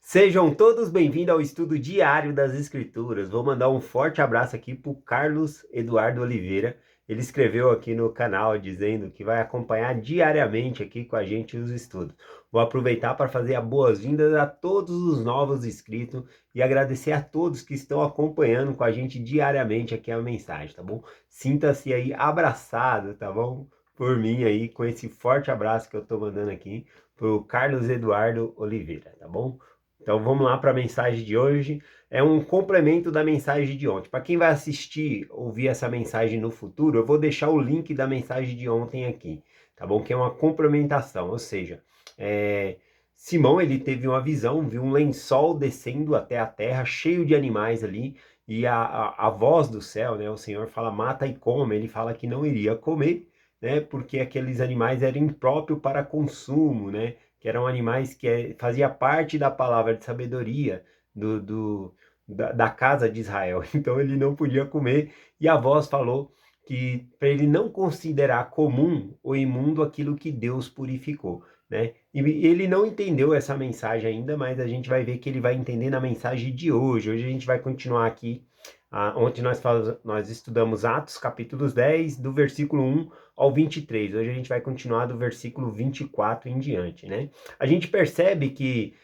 Sejam todos bem-vindos ao estudo diário das Escrituras. Vou mandar um forte abraço aqui para o Carlos Eduardo Oliveira. Ele escreveu aqui no canal dizendo que vai acompanhar diariamente aqui com a gente os estudos. Vou aproveitar para fazer as boas-vindas a todos os novos inscritos e agradecer a todos que estão acompanhando com a gente diariamente aqui a mensagem, tá bom? Sinta-se aí abraçado, tá bom? Por mim aí, com esse forte abraço que eu estou mandando aqui para o Carlos Eduardo Oliveira, tá bom? Então vamos lá para a mensagem de hoje. É um complemento da mensagem de ontem. Para quem vai assistir, ouvir essa mensagem no futuro, eu vou deixar o link da mensagem de ontem aqui, tá bom? Que é uma complementação, ou seja, Simão ele teve uma visão, viu um lençol descendo até a terra, cheio de animais ali, e a voz do céu, né? O Senhor fala, mata e come. Ele fala que não iria comer, né? Porque aqueles animais eram impróprios para consumo, né? Que eram animais que fazia parte da palavra de sabedoria da casa de Israel. Então ele não podia comer, e a voz falou que para ele não considerar comum ou imundo aquilo que Deus purificou, né? E ele não entendeu essa mensagem ainda, mas a gente vai ver que ele vai entender na mensagem de hoje. Hoje a gente vai continuar aqui. Ontem nós estudamos Atos, capítulos 10, do versículo 1 ao 23. Hoje a gente vai continuar do versículo 24 em diante, né? A gente percebe que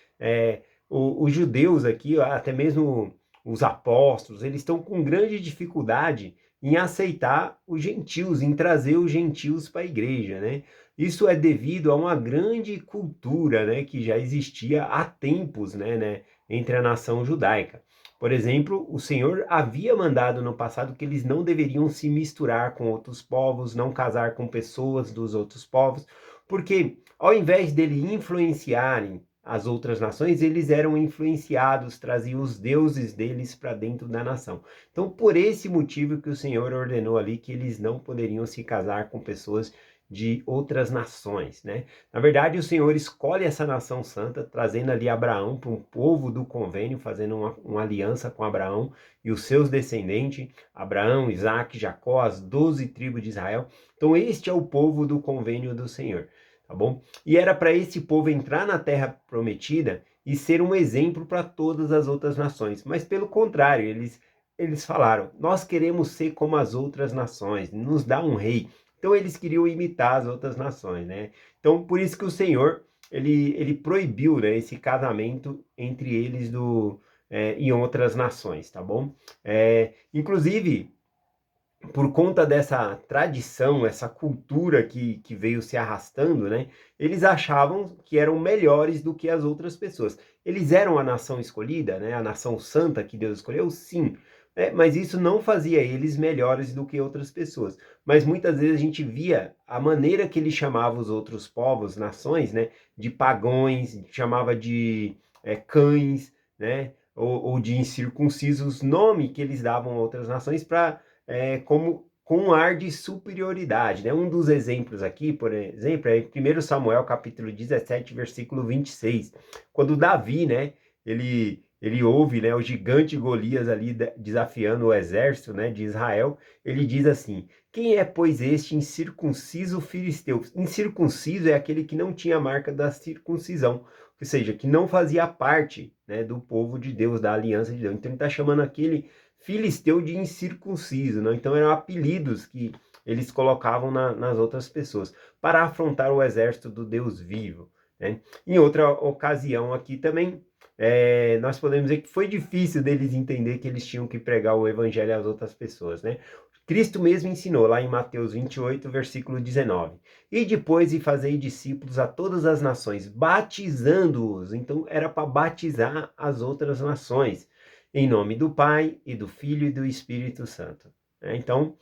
os judeus aqui, até mesmo os apóstolos, eles estão com grande dificuldade em aceitar os gentios, em trazer os gentios para a igreja, né? Isso é devido a uma grande cultura, né, que já existia há tempos, né, entre a nação judaica. Por exemplo, o Senhor havia mandado no passado que eles não deveriam se misturar com outros povos, não casar com pessoas dos outros povos, porque ao invés dele influenciarem as outras nações, eles eram influenciados, traziam os deuses deles para dentro da nação. Então, por esse motivo que o Senhor ordenou ali que eles não poderiam se casar com pessoas de outras nações, né? Na verdade, o Senhor escolhe essa nação santa, trazendo ali Abraão para um povo do convênio, fazendo uma aliança com Abraão e os seus descendentes, Abraão, Isaac, Jacó, as 12 tribos de Israel. Então, este é o povo do convênio do Senhor, tá bom? E era para esse povo entrar na terra prometida e ser um exemplo para todas as outras nações. Mas, pelo contrário, eles falaram, nós queremos ser como as outras nações, nos dá um rei. Então eles queriam imitar as outras nações, né? Então por isso que o Senhor ele proibiu, né, esse casamento entre eles em outras nações, tá bom? Inclusive por conta dessa tradição, essa cultura que veio se arrastando, né? Eles achavam que eram melhores do que as outras pessoas. Eles eram a nação escolhida, né? A nação santa que Deus escolheu, sim. Mas isso não fazia eles melhores do que outras pessoas. Mas muitas vezes a gente via a maneira que ele chamava os outros povos, nações, né? De pagões, chamava de cães, né? Ou de incircuncisos, nome que eles davam a outras nações para como com um ar de superioridade, né? Um dos exemplos aqui, por exemplo, é em 1 Samuel capítulo 17, versículo 26, quando Davi, né, ele ouve, né, o gigante Golias ali desafiando o exército, né, de Israel. Ele diz assim: quem é, pois, este incircunciso filisteu? Incircunciso é aquele que não tinha a marca da circuncisão, ou seja, que não fazia parte, né, do povo de Deus, da aliança de Deus. Então ele está chamando aquele filisteu de incircunciso, né? Então eram apelidos que eles colocavam nas outras pessoas para afrontar o exército do Deus vivo, né? Em outra ocasião aqui também, nós podemos dizer que foi difícil deles entender que eles tinham que pregar o evangelho às outras pessoas, né? Cristo mesmo ensinou lá em Mateus 28, versículo 19. E depois e fazei discípulos a todas as nações, batizando-os. Então era para batizar as outras nações em nome do Pai, e do Filho e do Espírito Santo. Então,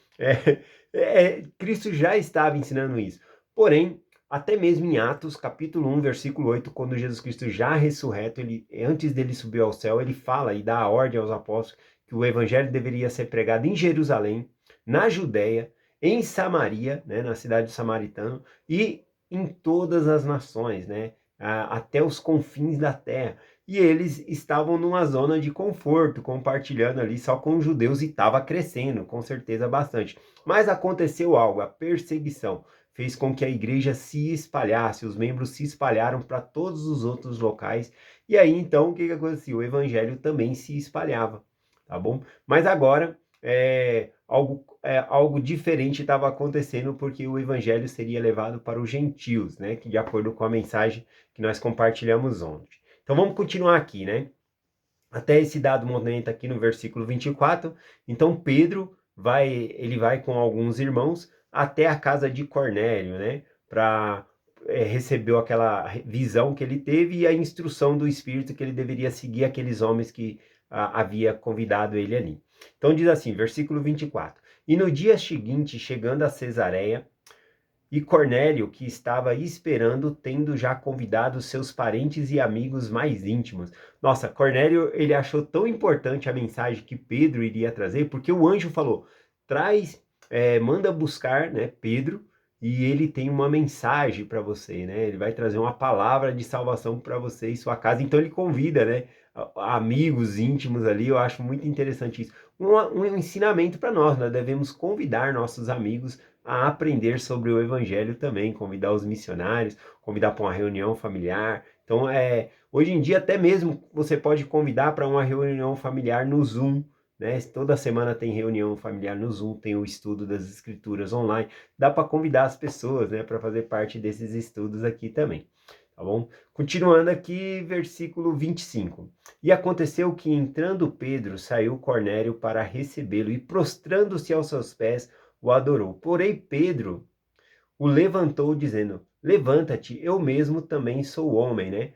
Cristo já estava ensinando isso. Porém, até mesmo em Atos, capítulo 1, versículo 8, quando Jesus Cristo já ressurreto, antes dele subir ao céu, ele fala e dá a ordem aos apóstolos que o evangelho deveria ser pregado em Jerusalém, na Judéia, em Samaria, né, na cidade de Samaritano, e em todas as nações, né, até os confins da terra. E eles estavam numa zona de conforto, compartilhando ali só com os judeus, e estava crescendo, com certeza, bastante. Mas aconteceu algo, a perseguição fez com que a igreja se espalhasse, os membros se espalharam para todos os outros locais, E aí, então, o que acontecia? O evangelho também se espalhava, tá bom? Mas agora, algo diferente estava acontecendo, porque o evangelho seria levado para os gentios, né? Que de acordo com a mensagem que nós compartilhamos ontem. Então, vamos continuar aqui, né? Até esse dado momento aqui no versículo 24, então Pedro ele vai com alguns irmãos até a casa de Cornélio, né, para recebeu aquela visão que ele teve e a instrução do Espírito que ele deveria seguir aqueles homens que havia convidado ele ali. Então diz assim, versículo 24, e no dia seguinte, chegando a Cesareia, e Cornélio, que estava esperando, tendo já convidado seus parentes e amigos mais íntimos. Nossa, Cornélio, ele achou tão importante a mensagem que Pedro iria trazer, porque o anjo falou, manda buscar, né, Pedro, e ele tem uma mensagem para você, né? Ele vai trazer uma palavra de salvação para você e sua casa. Então ele convida, né, amigos íntimos ali. Eu acho muito interessante isso. Um ensinamento para nós. Nós devemos convidar nossos amigos a aprender sobre o evangelho também, convidar os missionários, convidar para uma reunião familiar. Então, hoje em dia, até mesmo você pode convidar para uma reunião familiar no Zoom, né? Toda semana tem reunião familiar no Zoom, tem o estudo das escrituras online. Dá para convidar as pessoas, né, para fazer parte desses estudos aqui também. Tá bom? Continuando aqui, versículo 25. E aconteceu que, entrando Pedro, saiu Cornélio para recebê-lo e, prostrando-se aos seus pés, o adorou. Porém, Pedro o levantou, dizendo, levanta-te, eu mesmo também sou homem, né?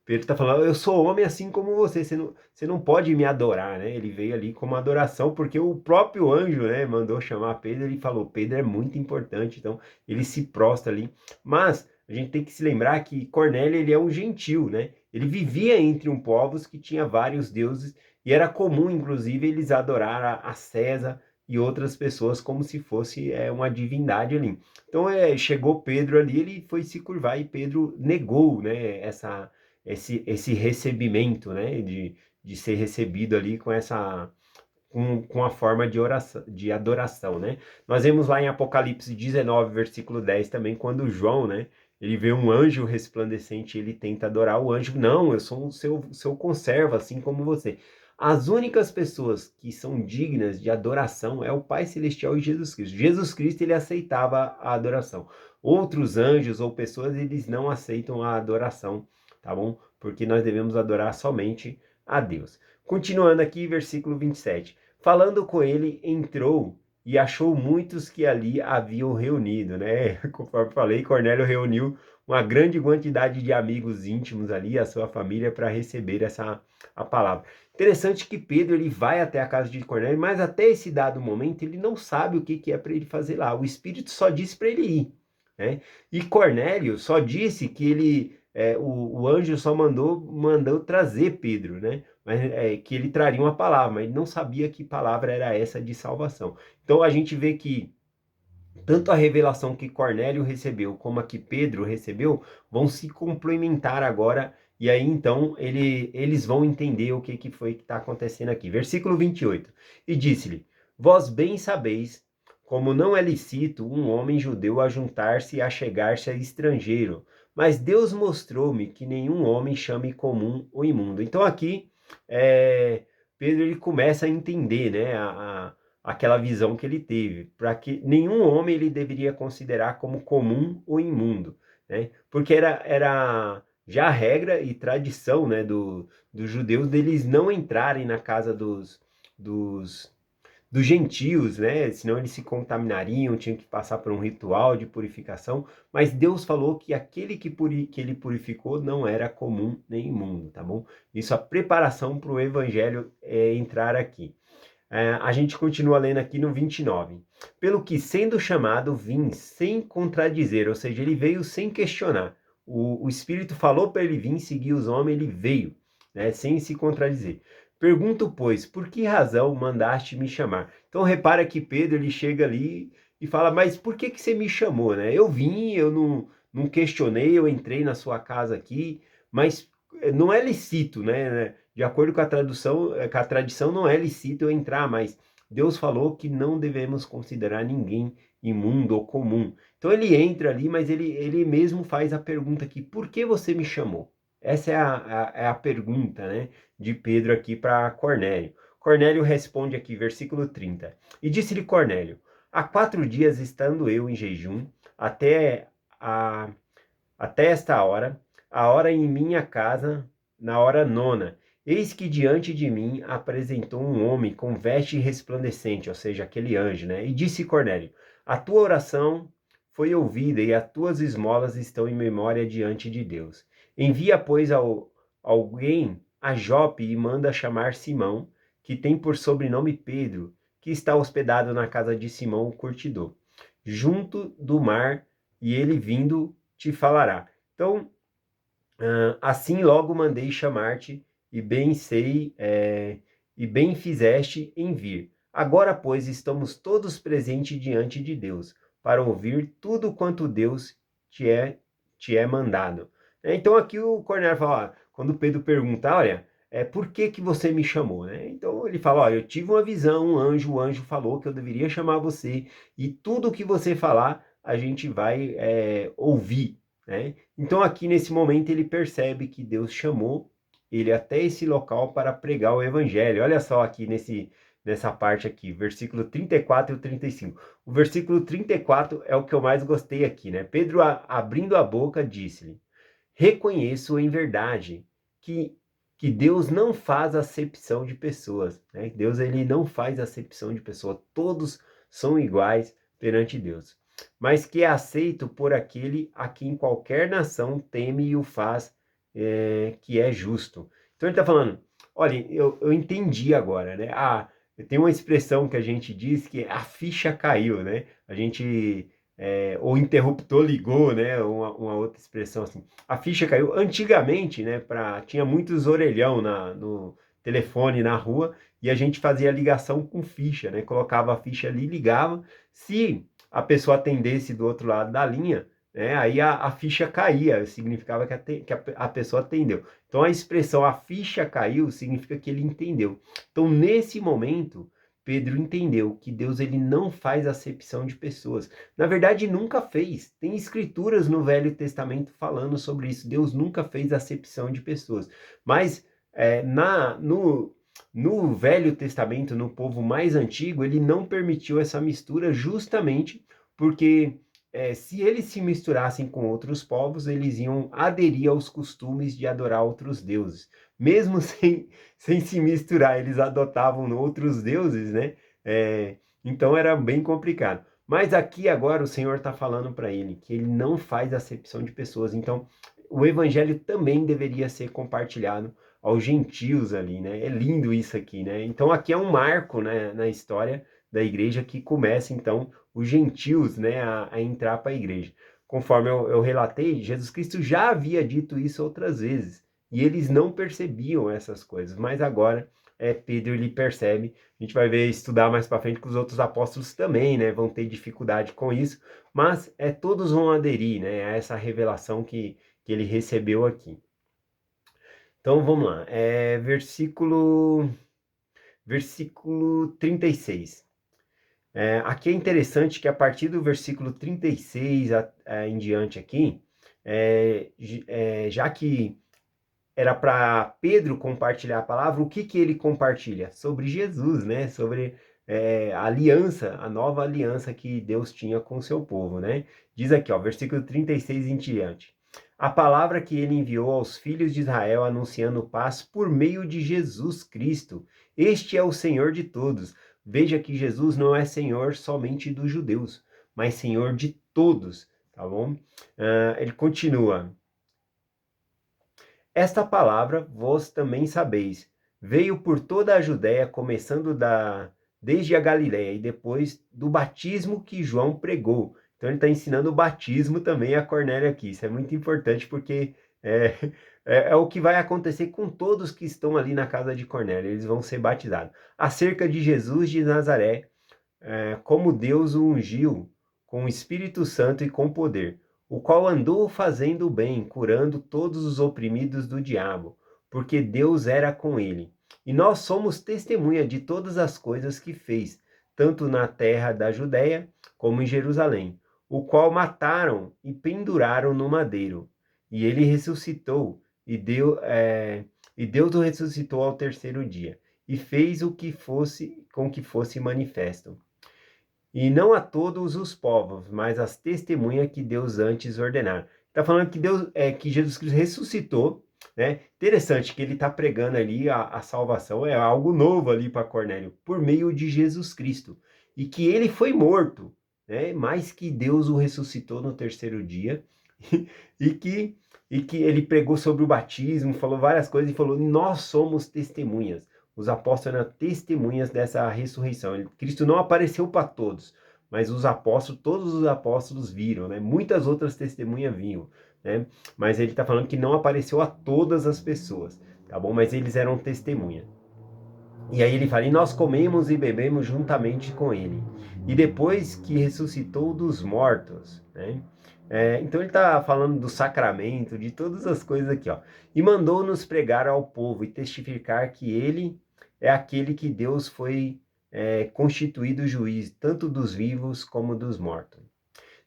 Pedro está falando, eu sou homem assim como você não pode me adorar, né? Ele veio ali como adoração, porque o próprio anjo, né, mandou chamar Pedro, ele falou, Pedro é muito importante, então ele se prostra ali. Mas a gente tem que se lembrar que Cornélio, ele é um gentil, né? Ele vivia entre um povos que tinha vários deuses, e era comum, inclusive, eles adorar a César e outras pessoas como se fosse uma divindade ali. Então chegou Pedro ali, ele foi se curvar e Pedro negou, né, esse recebimento, né, de ser recebido ali com a forma de oração, de adoração, né? Nós vemos lá em Apocalipse 19, versículo 10 também, quando João, né, ele vê um anjo resplandecente, ele tenta adorar o anjo. Não, eu sou o seu conservo, assim como você. As únicas pessoas que são dignas de adoração é o Pai Celestial e Jesus Cristo. Jesus Cristo, ele aceitava a adoração. Outros anjos ou pessoas, eles não aceitam a adoração, tá bom? Porque nós devemos adorar somente a Deus. Continuando aqui, versículo 27. Falando com ele, entrou e achou muitos que ali haviam reunido, né? Conforme falei, Cornélio reuniu uma grande quantidade de amigos íntimos ali, a sua família, para receber a palavra. Interessante que Pedro, ele vai até a casa de Cornélio, mas até esse dado momento ele não sabe o que é para ele fazer lá. O Espírito só disse para ele ir, né? E Cornélio só disse que o anjo só mandou trazer Pedro, né? Mas que ele traria uma palavra, mas ele não sabia que palavra era essa de salvação. Então a gente vê que tanto a revelação que Cornélio recebeu como a que Pedro recebeu vão se complementar agora, e aí então eles vão entender o que foi que está acontecendo aqui. Versículo 28. E disse-lhe, vós bem sabeis como não é lícito um homem judeu ajuntar-se e achegar-se a estrangeiro, mas Deus mostrou-me que nenhum homem chame comum o imundo. Então aqui Pedro ele começa a entender, né, aquela visão que ele teve, para que nenhum homem ele deveria considerar como comum ou imundo, né? Porque era já a regra e tradição, né, dos judeus deles não entrarem na casa dos, dos gentios, né? Senão eles se contaminariam, tinham que passar por um ritual de purificação, mas Deus falou que aquele que ele purificou não era comum nem imundo, tá bom? Isso a preparação para o evangelho entrar aqui. A gente continua lendo aqui no 29. Pelo que, sendo chamado, vim sem contradizer, ou seja, ele veio sem questionar. O Espírito falou para ele vir seguir os homens, ele veio, né, sem se contradizer. Pergunto, pois, por que razão mandaste me chamar? Então repara que Pedro ele chega ali e fala, mas por que você me chamou, né? Eu vim, eu não questionei, eu entrei na sua casa aqui, mas não é lícito, né? De acordo com a tradução, com a tradição, não é lícito eu entrar, mas Deus falou que não devemos considerar ninguém imundo ou comum. Então ele entra ali, mas ele mesmo faz a pergunta aqui, por que você me chamou? Essa é a pergunta, né, de Pedro aqui para Cornélio. Cornélio responde aqui, versículo 30. E disse-lhe Cornélio: há 4 dias estando eu em jejum, até, a, até esta hora, a hora em minha casa, na hora nona. Eis que diante de mim apresentou um homem com veste resplandecente, ou seja, aquele anjo, né? E disse Cornélio: a tua oração foi ouvida e as tuas esmolas estão em memória diante de Deus. Envia, pois, alguém a Jope e manda chamar Simão, que tem por sobrenome Pedro, que está hospedado na casa de Simão o curtidor, junto do mar, e ele vindo te falará. Então, assim logo mandei chamar-te, e bem sei, e bem fizeste em vir. Agora, pois, estamos todos presentes diante de Deus, para ouvir tudo quanto Deus te é mandado. Então, aqui o Cornélio fala, quando Pedro pergunta, olha, por que que você me chamou? Né? Então, ele fala, olha, eu tive uma visão, o anjo falou que eu deveria chamar você, e tudo que você falar, a gente vai ouvir, né? Então aqui nesse momento ele percebe que Deus chamou ele até esse local para pregar o evangelho. Olha só aqui nessa parte aqui, versículo 34 e 35. O versículo 34 é o que eu mais gostei aqui, né? Pedro, abrindo a boca, disse-lhe: reconheço em verdade que Deus não faz acepção de pessoas, né? Deus ele não faz acepção de pessoas, todos são iguais perante Deus, mas que é aceito por aquele a quem qualquer nação teme e o faz, que é justo. Então ele está falando, olha, eu entendi agora, né? Tem uma expressão que a gente diz que a ficha caiu, né? A gente, o interruptor ligou, né? Uma outra expressão assim. A ficha caiu. Antigamente, né? Tinha muitos orelhão no telefone na rua e a gente fazia ligação com ficha, né? Colocava a ficha ali, ligava. Se a pessoa atendesse do outro lado da linha, né, aí a ficha caía, significava que a pessoa atendeu. Então a expressão a ficha caiu significa que ele entendeu. Então nesse momento, Pedro entendeu que Deus ele não faz acepção de pessoas. Na verdade, nunca fez. Tem escrituras no Velho Testamento falando sobre isso. Deus nunca fez acepção de pessoas. Mas no Velho Testamento, no povo mais antigo, ele não permitiu essa mistura justamente porque se eles se misturassem com outros povos, eles iam aderir aos costumes de adorar outros deuses. Mesmo sem se misturar, eles adotavam outros deuses, né? Então era bem complicado. Mas aqui agora o Senhor está falando para ele que ele não faz acepção de pessoas. Então o evangelho também deveria ser compartilhado aos gentios ali, né? É lindo isso aqui, né? Então aqui é um marco, né, na história da igreja que começa então os gentios, né, a entrar para a igreja. Conforme eu relatei, Jesus Cristo já havia dito isso outras vezes e eles não percebiam essas coisas, mas agora Pedro ele percebe. A gente vai ver, estudar mais para frente que os outros apóstolos também, né, vão ter dificuldade com isso, mas todos vão aderir, né, a essa revelação que ele recebeu aqui. Então vamos lá, versículo 36. Aqui é interessante que a partir do versículo 36 em diante aqui, já que era para Pedro compartilhar a palavra, o que ele compartilha? Sobre Jesus, né? Sobre a aliança, a nova aliança que Deus tinha com o seu povo, né? Diz aqui, ó, versículo 36 em diante. A palavra que ele enviou aos filhos de Israel anunciando paz por meio de Jesus Cristo. Este é o Senhor de todos. Veja que Jesus não é Senhor somente dos judeus, mas Senhor de todos, tá bom? Ele continua. Esta palavra vós também sabeis. Veio por toda a Judéia, começando desde a Galiléia e depois do batismo que João pregou. Então ele está ensinando o batismo também a Cornélio aqui. Isso é muito importante porque é o que vai acontecer com todos que estão ali na casa de Cornélio. Eles vão ser batizados. Acerca de Jesus de Nazaré, como Deus o ungiu com o Espírito Santo e com poder, o qual andou fazendo o bem, curando todos os oprimidos do diabo, porque Deus era com ele. E nós somos testemunha de todas as coisas que fez, tanto na terra da Judéia como em Jerusalém, o qual mataram e penduraram no madeiro. E ele ressuscitou e Deus o ressuscitou ao terceiro dia, e fez o que fosse com que fosse manifesto. E não a todos os povos, mas as testemunhas que Deus antes ordenara. Está falando que que Jesus Cristo ressuscitou, né? Interessante que ele está pregando ali a salvação, é algo novo ali para Cornélio, por meio de Jesus Cristo. E que ele foi morto, né? Mas que Deus o ressuscitou no terceiro dia, e que, e que ele pregou sobre o batismo, falou várias coisas e falou: nós somos testemunhas. Os apóstolos eram testemunhas dessa ressurreição. Cristo não apareceu para todos, mas os apóstolos, todos os apóstolos viram, né? Muitas outras testemunhas viram, né? Mas ele está falando que não apareceu a todas as pessoas, tá bom? Mas eles eram testemunha. E aí ele fala: e nós comemos e bebemos juntamente com ele. E depois que ressuscitou dos mortos, né? Então ele está falando do sacramento, de todas as coisas aqui, ó. E mandou-nos pregar ao povo e testificar que ele é aquele que Deus foi constituído juiz, tanto dos vivos como dos mortos.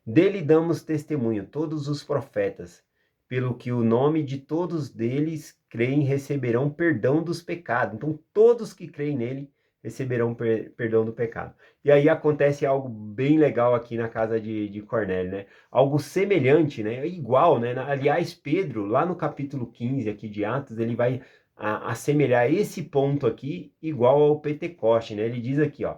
Dele damos testemunho, todos os profetas, pelo que o nome de todos deles creem receberão perdão dos pecados. Então, todos que creem nele receberão perdão do pecado. E aí acontece algo bem legal aqui na casa de Cornélio, né? Algo semelhante, né? Igual, né? Aliás, Pedro, lá no capítulo 15 aqui de Atos, ele vai assemelhar esse ponto aqui igual ao Pentecoste, né? Ele diz aqui, ó,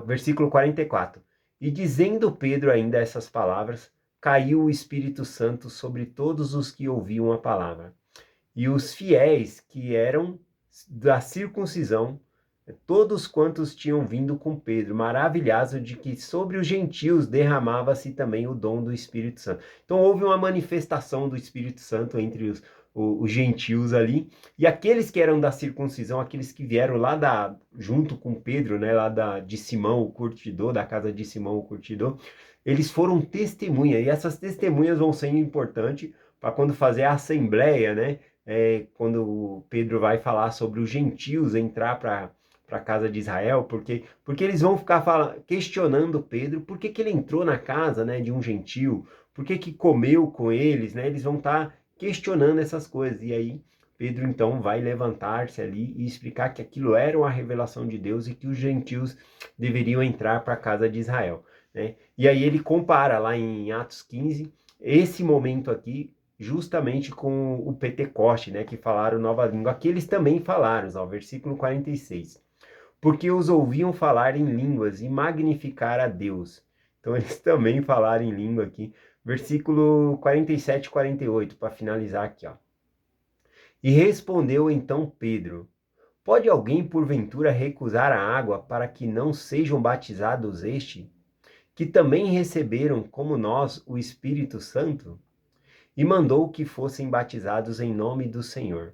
versículo 44. E dizendo Pedro ainda essas palavras, caiu o Espírito Santo sobre todos os que ouviam a palavra. E os fiéis que eram da circuncisão, todos quantos tinham vindo com Pedro, maravilhados de que sobre os gentios derramava-se também o dom do Espírito Santo. Então houve uma manifestação do Espírito Santo entre os gentios ali, e aqueles que eram da circuncisão, aqueles que vieram lá junto com Pedro, né, de Simão o curtidor, da casa de Simão o curtidor, eles foram testemunha, e essas testemunhas vão ser importantes para quando fazer a assembleia, né, quando Pedro vai falar sobre os gentios entrar para a casa de Israel, porque eles vão ficar questionando Pedro, por que ele entrou na casa, né, de um gentio, por que comeu com eles, né, eles vão estar questionando essas coisas, e aí Pedro então vai levantar-se ali e explicar que aquilo era uma revelação de Deus e que os gentios deveriam entrar para a casa de Israel, né? E aí ele compara lá em Atos 15, esse momento aqui, justamente com o Pentecoste, né, que falaram nova língua. Aqui eles também falaram, ó, versículo 46. Porque os ouviam falar em línguas e magnificar a Deus. Então eles também falaram em língua aqui. Versículo 47 e 48, para finalizar aqui, ó. E respondeu então Pedro: pode alguém porventura recusar a água para que não sejam batizados que também receberam como nós o Espírito Santo? E mandou que fossem batizados em nome do Senhor.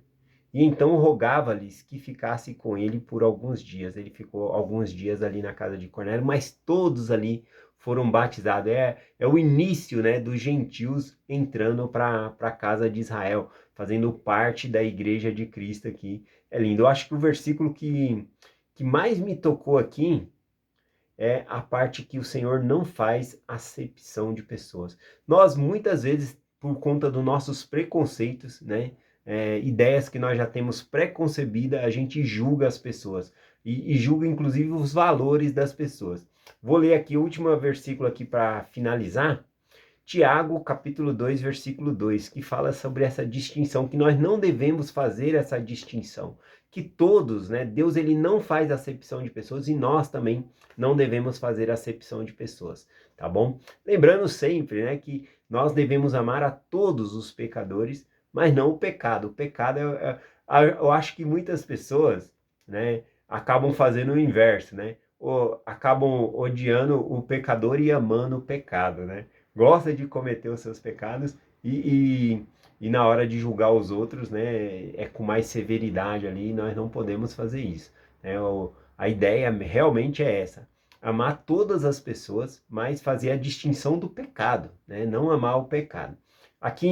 E então rogava-lhes que ficasse com ele por alguns dias. Ele ficou alguns dias ali na casa de Cornélio, mas todos ali foram batizados. É o início, né, dos gentios entrando para a casa de Israel, fazendo parte da igreja de Cristo aqui. É lindo. Eu acho que o versículo que mais me tocou aqui é a parte que o Senhor não faz acepção de pessoas. Nós, muitas vezes, por conta dos nossos preconceitos, né, ideias que nós já temos preconcebida, a gente julga as pessoas e julga inclusive os valores das pessoas. Vou ler aqui o último versículo aqui para finalizar. Tiago, capítulo 2, versículo 2, que fala sobre essa distinção, que nós não devemos fazer essa distinção, que todos, né, Deus ele não faz acepção de pessoas e nós também não devemos fazer acepção de pessoas, tá bom? Lembrando sempre, né, que nós devemos amar a todos os pecadores, mas não o pecado. O pecado, eu acho que muitas pessoas, né, acabam fazendo o inverso, né? Ou acabam odiando o pecador e amando o pecado, né? Gosta de cometer os seus pecados e na hora de julgar os outros, né, é com mais severidade ali, nós não podemos fazer isso, né? A ideia realmente é essa, amar todas as pessoas, mas fazer a distinção do pecado, né, não amar o pecado. Aqui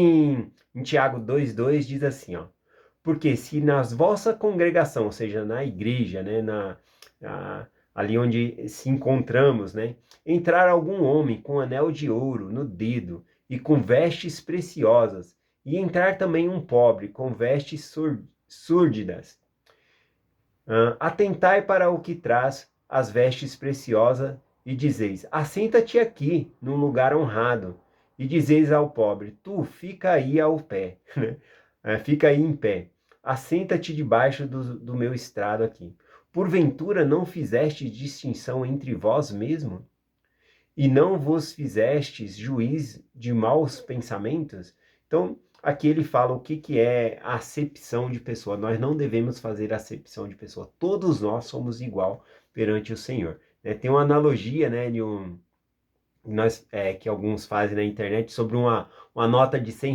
em Tiago 2,2 diz assim, ó, porque se nas vossa congregação, ou seja, na igreja, né, ali onde se encontramos, né, entrar algum homem com anel de ouro no dedo e com vestes preciosas, E entrar também um pobre, com vestes súrdidas. Atentai para o que traz as vestes preciosas, e dizeis: assenta-te aqui, num lugar honrado. E dizeis ao pobre: tu, fica aí ao pé, fica aí em pé. Assenta-te debaixo do meu estrado aqui. Porventura não fizeste distinção entre vós mesmo? E não vos fizestes juiz de maus pensamentos? Então, aqui ele fala o que é a acepção de pessoa. Nós não devemos fazer acepção de pessoa. Todos nós somos igual perante o Senhor. Tem uma analogia, né, que alguns fazem na internet sobre uma nota de 100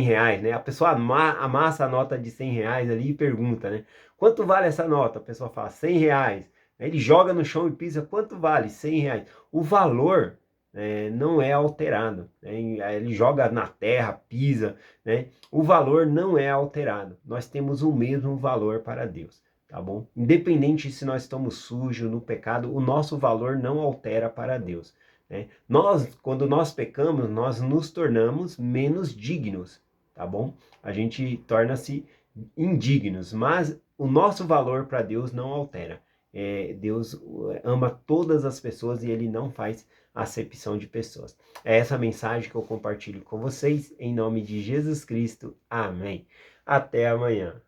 reais, né? A pessoa amassa a nota de 100 reais ali e pergunta, né? Quanto vale essa nota? A pessoa fala 100 reais. Ele joga no chão e pisa, quanto vale? 100 reais. O valor não é alterado, né? Ele joga na terra, pisa, né? O valor não é alterado. Nós temos o mesmo valor para Deus, tá bom? Independente se nós estamos sujos no pecado, o nosso valor não altera para Deus. Quando nós pecamos, nós nos tornamos menos dignos, tá bom? A gente torna-se indignos, mas o nosso valor para Deus não altera. Deus ama todas as pessoas e Ele não faz acepção de pessoas. É essa mensagem que eu compartilho com vocês, em nome de Jesus Cristo. Amém. Até amanhã.